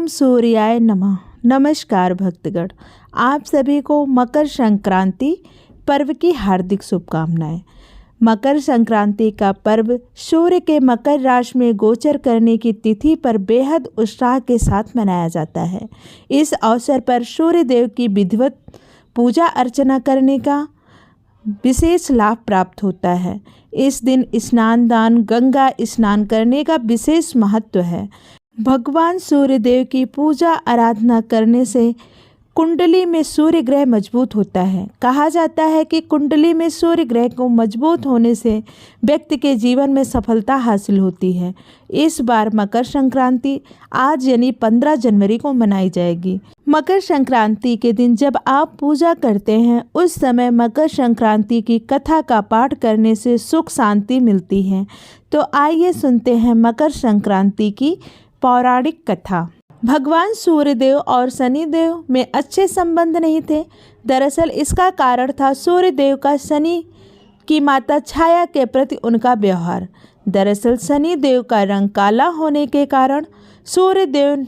ओम सूर्याय नमः। नमस्कार भक्तगण, आप सभी को मकर संक्रांति पर्व की हार्दिक शुभकामनाएं। मकर संक्रांति का पर्व सूर्य के मकर राशि में गोचर करने की तिथि पर बेहद उत्साह के साथ मनाया जाता है। इस अवसर पर सूर्य देव की विधिवत पूजा अर्चना करने का विशेष लाभ प्राप्त होता है। इस दिन स्नान दान गंगा स्नान करने का विशेष महत्व है। भगवान सूर्य देव की पूजा आराधना करने से कुंडली में सूर्य ग्रह मजबूत होता है। कहा जाता है कि कुंडली में सूर्य ग्रह को मजबूत होने से व्यक्ति के जीवन में सफलता हासिल होती है। इस बार मकर संक्रांति आज यानी 15 जनवरी को मनाई जाएगी। मकर संक्रांति के दिन जब आप पूजा करते हैं उस समय मकर संक्रांति की कथा का पाठ करने से सुख शांति मिलती है। तो आइए सुनते हैं मकर संक्रांति की पौराणिक कथा। भगवान सूर्यदेव और शनिदेव में अच्छे संबंध नहीं थे। दरअसल इसका कारण था सूर्यदेव का शनि की माता छाया के प्रति उनका व्यवहार। दरअसल शनिदेव का रंग काला होने के कारण सूर्यदेव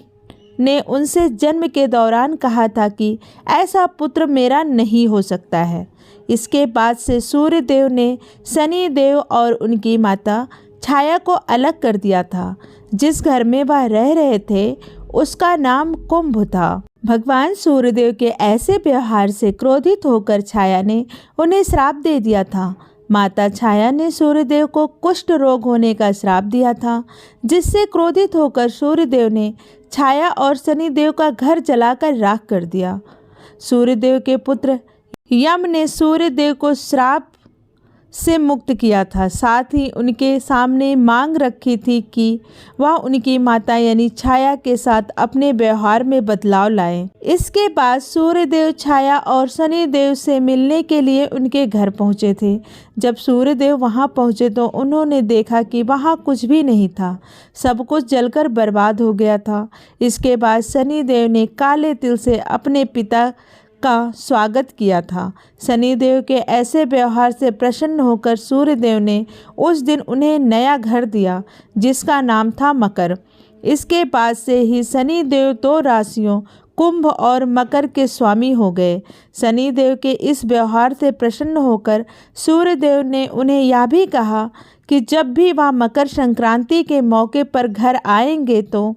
ने उनसे जन्म के दौरान कहा था कि ऐसा पुत्र मेरा नहीं हो सकता है। इसके बाद से सूर्यदेव ने शनिदेव और उनकी माता छाया को अलग कर दिया था। जिस घर में वह रह रहे थे उसका नाम कुंभ था। भगवान सूर्यदेव के ऐसे व्यवहार से क्रोधित होकर छाया ने उन्हें श्राप दे दिया था। माता छाया ने सूर्यदेव को कुष्ठ रोग होने का श्राप दिया था, जिससे क्रोधित होकर सूर्यदेव ने छाया और शनिदेव का घर जलाकर राख कर दिया। सूर्यदेव के पुत्र यम ने सूर्यदेव को श्राप से मुक्त किया था। साथ ही उनके सामने मांग रखी थी कि वह उनकी माता यानी छाया के साथ अपने व्यवहार में बदलाव लाएं। इसके बाद सूर्यदेव छाया और शनिदेव से मिलने के लिए उनके घर पहुंचे थे। जब सूर्यदेव वहां पहुंचे तो उन्होंने देखा कि वहां कुछ भी नहीं था, सब कुछ जलकर बर्बाद हो गया था। इसके बाद शनिदेव ने काले तिल से अपने पिता का स्वागत किया था। शनिदेव के ऐसे व्यवहार से प्रसन्न होकर सूर्यदेव ने उस दिन उन्हें नया घर दिया, जिसका नाम था मकर। इसके बाद से ही शनिदेव 2 राशियों कुंभ और मकर के स्वामी हो गए। शनिदेव के इस व्यवहार से प्रसन्न होकर सूर्यदेव ने उन्हें यह भी कहा कि जब भी वह मकर संक्रांति के मौके पर घर आएंगे तो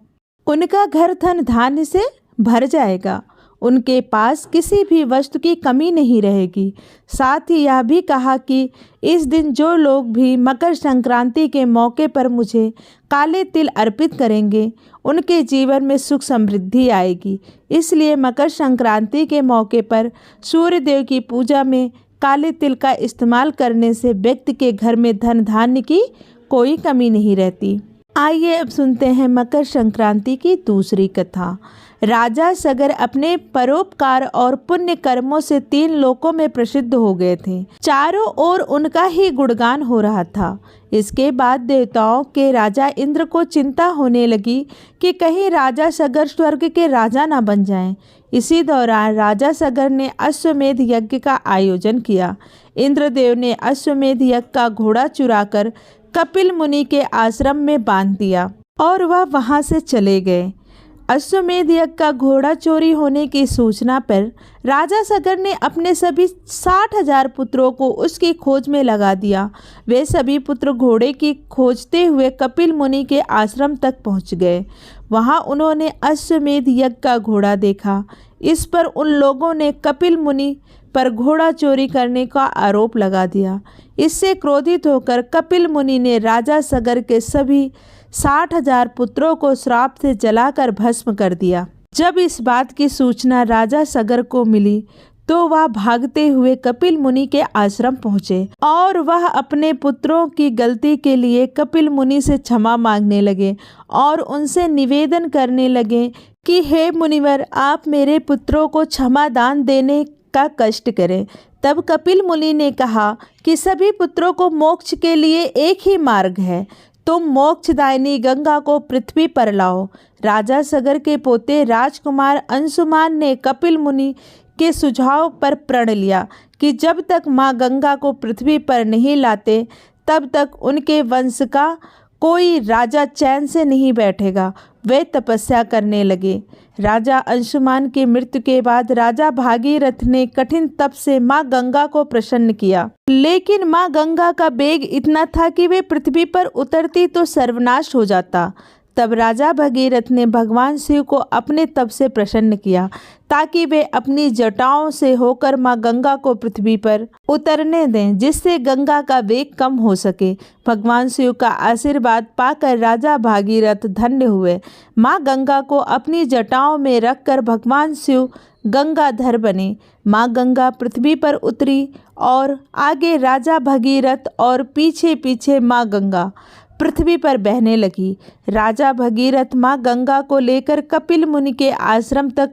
उनका घर धन धान्य से भर जाएगा, उनके पास किसी भी वस्तु की कमी नहीं रहेगी। साथ ही यह भी कहा कि इस दिन जो लोग भी मकर संक्रांति के मौके पर मुझे काले तिल अर्पित करेंगे उनके जीवन में सुख समृद्धि आएगी। इसलिए मकर संक्रांति के मौके पर सूर्यदेव की पूजा में काले तिल का इस्तेमाल करने से व्यक्ति के घर में धन धान्य की कोई कमी नहीं रहती। आइए अब सुनते हैं मकर संक्रांति की दूसरी कथा। राजा सगर अपने परोपकार और पुण्य कर्मों से 3 लोकों में प्रसिद्ध हो गए थे। चारों ओर उनका ही गुणगान हो रहा था। इसके बाद देवताओं के राजा इंद्र को चिंता होने लगी कि कहीं राजा सगर स्वर्ग के राजा ना बन जाएं। इसी दौरान राजा सगर ने अश्वमेध यज्ञ का आयोजन किया। इंद्रदेव ने अश्वमेध यज्ञ का घोड़ा चुराकर कपिल मुनि के आश्रम में बांध दिया और वह वहां से चले गए। अश्वमेध यज्ञ का घोड़ा चोरी होने की सूचना पर राजा सगर ने अपने सभी 60,000 पुत्रों को उसकी खोज में लगा दिया। वे सभी पुत्र घोड़े की खोजते हुए कपिल मुनि के आश्रम तक पहुंच गए। वहां उन्होंने अश्वमेध यज्ञ का घोड़ा देखा। इस पर उन लोगों ने कपिल मुनि पर घोड़ा चोरी करने का आरोप लगा दिया। इससे क्रोधित होकर कपिल मुनि ने राजा सगर के सभी 60,000 पुत्रों को श्राप से जलाकर भस्म कर दिया। जब इस बात की सूचना राजा सगर को मिली तो वह भागते हुए कपिल मुनि के आश्रम पहुँचे और वह अपने पुत्रों की गलती के लिए कपिल मुनि से क्षमा मांगने लगे और उनसे निवेदन करने लगे कि हे मुनिवर, आप मेरे पुत्रों को क्षमा दान देने का कष्ट करें। तब कपिल मुनि ने कहा कि सभी पुत्रों को मोक्ष के लिए एक ही मार्ग है, तुम मोक्षदायिनी गंगा को पृथ्वी पर लाओ। राजा सगर के पोते राजकुमार अंशुमान ने कपिल मुनि के सुझाव पर प्रण लिया कि जब तक माँ गंगा को पृथ्वी पर नहीं लाते तब तक उनके वंश का कोई राजा चैन से नहीं बैठेगा। वे तपस्या करने लगे। राजा अंशुमान की मृत्यु के बाद राजा भागीरथ ने कठिन तप से माँ गंगा को प्रसन्न किया, लेकिन माँ गंगा का वेग इतना था कि वे पृथ्वी पर उतरती तो सर्वनाश हो जाता। तब राजा भगीरथ ने भगवान शिव को अपने तप से प्रसन्न किया ताकि वे अपनी जटाओं से होकर माँ गंगा को पृथ्वी पर उतरने दें, जिससे गंगा का वेग कम हो सके। भगवान शिव का आशीर्वाद पाकर राजा भागीरथ धन्य हुए। माँ गंगा को अपनी जटाओं में रखकर भगवान शिव गंगाधर बने। माँ गंगा पृथ्वी पर उतरी और आगे राजा भगीरथ और पीछे पीछे माँ गंगा पृथ्वी पर बहने लगी। राजा भगीरथ माँ गंगा को लेकर कपिल मुनि के आश्रम तक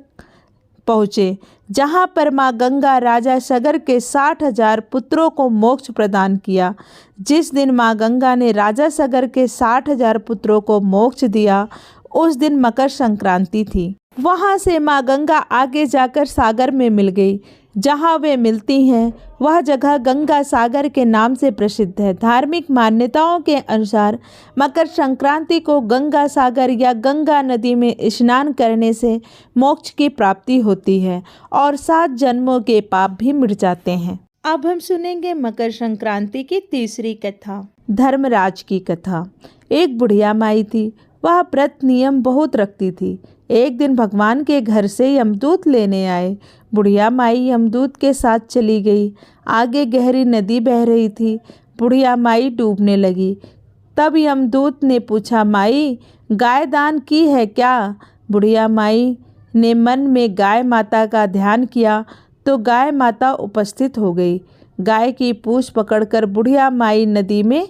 पहुँचे, जहाँ पर माँ गंगा राजा सगर के 60,000 पुत्रों को मोक्ष प्रदान किया। जिस दिन माँ गंगा ने राजा सगर के 60,000 पुत्रों को मोक्ष दिया, उस दिन मकर संक्रांति थी। वहाँ से माँ गंगा आगे जाकर सागर में मिल गई। जहाँ वे मिलती हैं वह जगह गंगा सागर के नाम से प्रसिद्ध है। धार्मिक मान्यताओं के अनुसार मकर संक्रांति को गंगा सागर या गंगा नदी में स्नान करने से मोक्ष की प्राप्ति होती है और 7 जन्मों के पाप भी मिट जाते हैं। अब हम सुनेंगे मकर संक्रांति की तीसरी कथा, धर्मराज की कथा। एक बुढ़िया माई थी। वह व्रत नियम बहुत रखती थी। एक दिन भगवान के घर से यमदूत लेने आए। बुढ़िया माई यमदूत के साथ चली गई। आगे गहरी नदी बह रही थी। बुढ़िया माई डूबने लगी। तब यमदूत ने पूछा, माई गाय दान की है क्या? बुढ़िया माई ने मन में गाय माता का ध्यान किया तो गाय माता उपस्थित हो गई। गाय की पूंछ पकड़कर बुढ़िया माई नदी में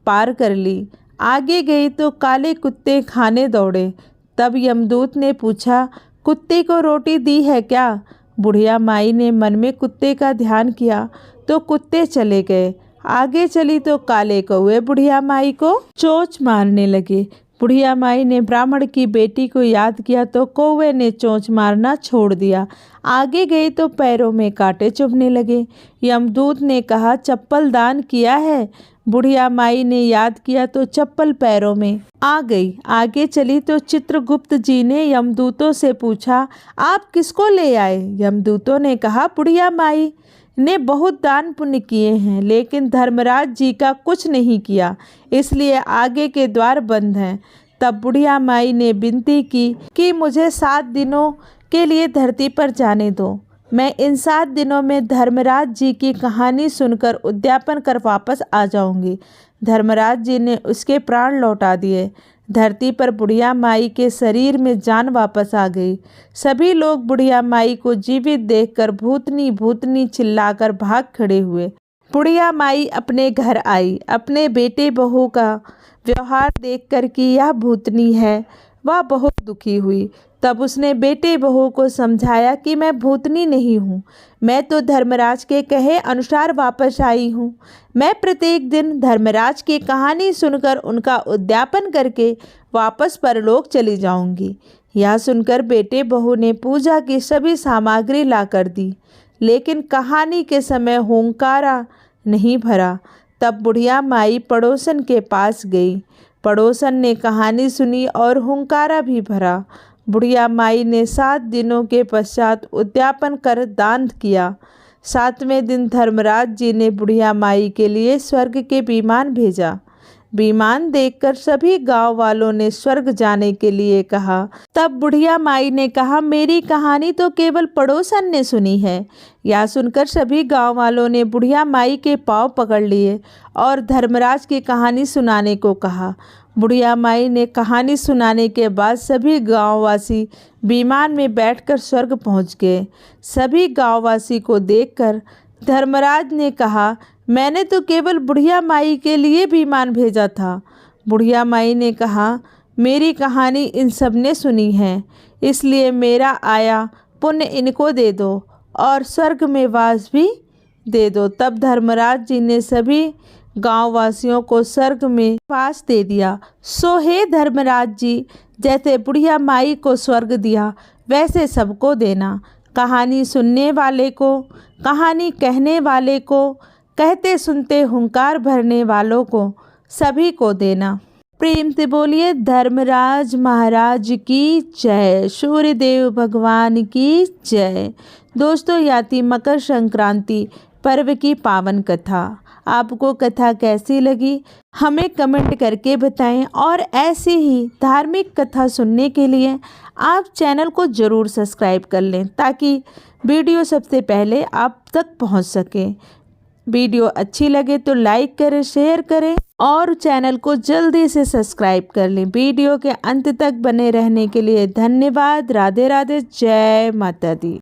पार कर ली। आगे गई तो काले कुत्ते खाने दौड़े। तब यमदूत ने पूछा, कुत्ते को रोटी दी है क्या? बुढ़िया माई ने मन में कुत्ते का ध्यान किया तो कुत्ते चले गए। आगे चली तो काले कौवे बुढ़िया माई को चोंच मारने लगे। बुढ़िया माई ने ब्राह्मण की बेटी को याद किया तो कौवे ने चोंच मारना छोड़ दिया। आगे गई तो पैरों में कांटे चुभने लगे। यमदूत ने कहा, चप्पल दान किया है? बुढ़िया माई ने याद किया तो चप्पल पैरों में आ गई। आगे चली तो चित्रगुप्त जी ने यमदूतों से पूछा, आप किसको ले आए? यमदूतों ने कहा, बुढ़िया माई ने बहुत दान पुण्य किए हैं, लेकिन धर्मराज जी का कुछ नहीं किया, इसलिए आगे के द्वार बंद हैं। तब बुढ़िया माई ने विनती की कि मुझे 7 दिनों के लिए धरती पर जाने दो। मैं इन 7 दिनों में धर्मराज जी की कहानी सुनकर उद्यापन कर वापस आ जाऊंगी। धर्मराज जी ने उसके प्राण लौटा दिए। धरती पर बुढ़िया माई के शरीर में जान वापस आ गई। सभी लोग बुढ़िया माई को जीवित देखकर भूतनी भूतनी चिल्लाकर भाग खड़े हुए। बुढ़िया माई अपने घर आई। अपने बेटे बहू का व्यवहार देखकर कि यह भूतनी है, वह बहुत दुखी हुई। तब उसने बेटे बहू को समझाया कि मैं भूतनी नहीं हूँ, मैं तो धर्मराज के कहे अनुसार वापस आई हूँ। मैं प्रत्येक दिन धर्मराज की कहानी सुनकर उनका उद्यापन करके वापस परलोक चली जाऊंगी। यह सुनकर बेटे बहू ने पूजा की सभी सामग्री लाकर दी, लेकिन कहानी के समय हुंकारा नहीं भरा। तब बुढ़िया माई पड़ोसन के पास गई। पड़ोसन ने कहानी सुनी और हुंकारा भी भरा। बुढ़िया माई ने 7 दिनों के पश्चात उद्यापन कर दान किया। 7वें दिन धर्मराज जी ने बुढ़िया माई के लिए स्वर्ग के विमान भेजा। विमान देखकर सभी गांव वालों ने स्वर्ग जाने के लिए कहा। तब बुढ़िया माई ने कहा, मेरी कहानी तो केवल पड़ोसन ने सुनी है। यह सुनकर सभी गांव वालों ने बुढ़िया माई के पांव पकड़ लिए और धर्मराज की कहानी सुनाने को कहा। बुढ़िया माई ने कहानी सुनाने के बाद सभी गांववासी विमान में बैठकर स्वर्ग पहुंच गए। सभी गांववासी को देखकर धर्मराज ने कहा, मैंने तो केवल बुढ़िया माई के लिए विमान भेजा था। बुढ़िया माई ने कहा, मेरी कहानी इन सब ने सुनी है, इसलिए मेरा आया पुण्य इनको दे दो और स्वर्ग में वास भी दे दो। तब धर्मराज जी ने सभी गांववासियों को स्वर्ग में वास दे दिया। सो हे धर्मराज जी, जैसे बुढ़िया माई को स्वर्ग दिया वैसे सबको देना। कहानी सुनने वाले को, कहानी कहने वाले को, कहते सुनते हुंकार भरने वालों को, सभी को देना। प्रेम से बोलिए धर्मराज महाराज की जय, सूर्यदेव भगवान की जय। दोस्तों, यह थी मकर संक्रांति पर्व की पावन कथा। आपको कथा कैसी लगी हमें कमेंट करके बताएं और ऐसी ही धार्मिक कथा सुनने के लिए आप चैनल को ज़रूर सब्सक्राइब कर लें ताकि वीडियो सबसे पहले आप तक पहुंच सके। वीडियो अच्छी लगे तो लाइक करें, शेयर करें और चैनल को जल्दी से सब्सक्राइब कर लें। वीडियो के अंत तक बने रहने के लिए धन्यवाद। राधे राधे, जय माता दी।